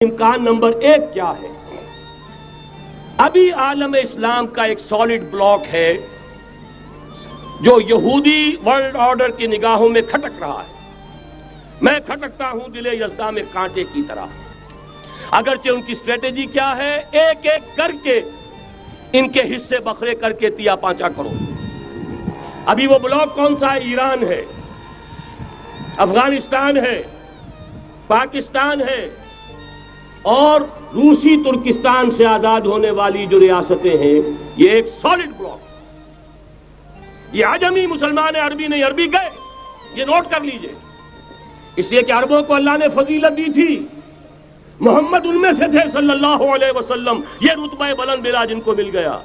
امکان نمبر 1 کیا ہے؟ ابھی عالم اسلام کا ایک سالڈ بلاک ہے جو یہودی ورلڈ آرڈر کی نگاہوں میں کھٹک رہا ہے۔ میں کھٹکتا ہوں دل یزداں میں کانٹے کی طرح۔ اگرچہ ان کی اسٹریٹجی کیا ہے؟ ایک ایک کر کے ان کے حصے بکھرے کر کے تیا پانچا کرو۔ ابھی وہ بلاک کون سا ہے؟ ایران ہے، افغانستان ہے، پاکستان ہے اور روسی ترکستان سے آزاد ہونے والی جو ریاستیں ہیں، یہ ایک سالڈ بلاک۔ یہ عجمی مسلمان عربی نہیں، عربی گئے، یہ نوٹ کر لیجئے، اس لیے کہ عربوں کو اللہ نے فضیلت دی تھی، محمد ان میں سے تھے صلی اللہ علیہ وسلم، یہ رتبہ بلند ملا جن کو مل گیا۔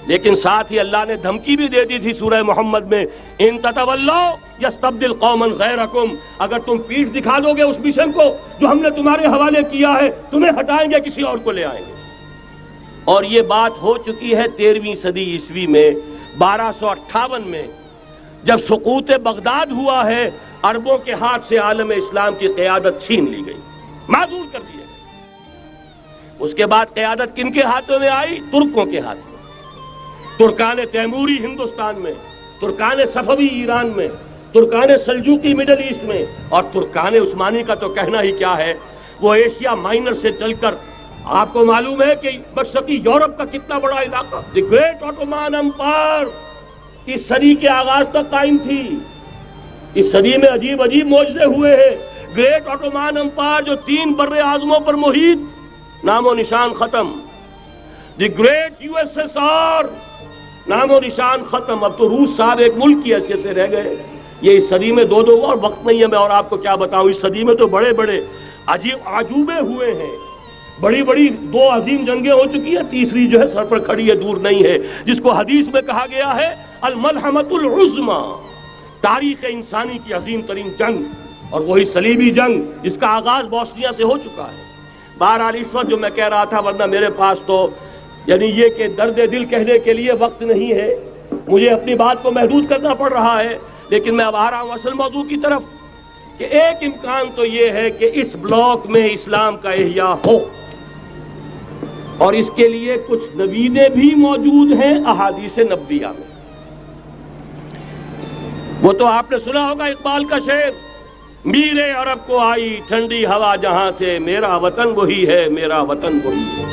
لیکن ساتھ ہی اللہ نے دھمکی بھی دے دی تھی سورہ محمد میں، ان تتولوا یستبدل قوما غیرکم، اگر تم پیٹھ دکھا دو گے اس مشن کو جو ہم نے تمہارے حوالے کیا ہے، تمہیں ہٹائیں گے، کسی اور کو لے آئیں گے۔ اور یہ بات ہو چکی ہے 13ویں صدی عیسوی میں، 1258 میں جب سقوط بغداد ہوا ہے، عربوں کے ہاتھ سے عالم اسلام کی قیادت چھین لی گئی، معذور کر دیا گیا۔ اس کے بعد قیادت کن کے ہاتھوں میں آئی؟ ترکوں کے ہاتھ میں۔ ترکان تیموری ہندوستان میں، ترکان صفوی ایران میں، ترکان سلجوقی مڈل ایسٹ میں، اور ترکان عثمانی کا تو کہنا ہی کیا ہے، وہ ایشیا مائنر سے چل کر آپ کو معلوم ہے کہ مشرقی یورپ کا کتنا بڑا علاقہ، دی گریٹ آٹومان امپائر اس صدی کے آغاز تک قائم تھی۔ اس صدی میں عجیب عجیب معجزے ہوئے ہیں۔ گریٹ آٹومان امپائر جو 3 بر اعظموں پر محیط، نام و نشان ختم۔ The great U S S R, نام و نشان ختم۔ اب تو روس صاحب ایک ملک کی حیثیت سے رہ گئے۔ یہ اس صدی میں دو اور وقت نہیں ہے میں اور آپ کو کیا بتاؤں، اس صدی میں تو بڑے بڑے عجیب عجوبے ہوئے ہیں، بڑی بڑی 2 عظیم جنگیں ہو چکی ہیں، تیسری جو ہے سر پر کھڑی ہے، دور نہیں ہے، جس کو حدیث میں کہا گیا ہے الملحمۃ العظمیٰ، تاریخ انسانی کی عظیم ترین جنگ، اور وہی صلیبی جنگ جس کا آغاز بوسنیا سے ہو چکا ہے۔ بہرحال اس وقت جو میں کہہ رہا تھا، ورنہ میرے پاس تو یعنی یہ کہ درد دل کہنے کے لیے وقت نہیں ہے، مجھے اپنی بات کو محدود کرنا پڑ رہا ہے، لیکن میں اب آ رہا ہوں اصل موضوع کی طرف، کہ ایک امکان تو یہ ہے کہ اس بلاک میں اسلام کا احیاء ہو، اور اس کے لیے کچھ نویدیں بھی موجود ہیں احادیث نبویہ میں۔ وہ تو آپ نے سنا ہوگا اقبال کا شعر، میرے عرب کو آئی ٹھنڈی ہوا جہاں سے، میرا وطن وہی ہے، میرا وطن وہی ہے۔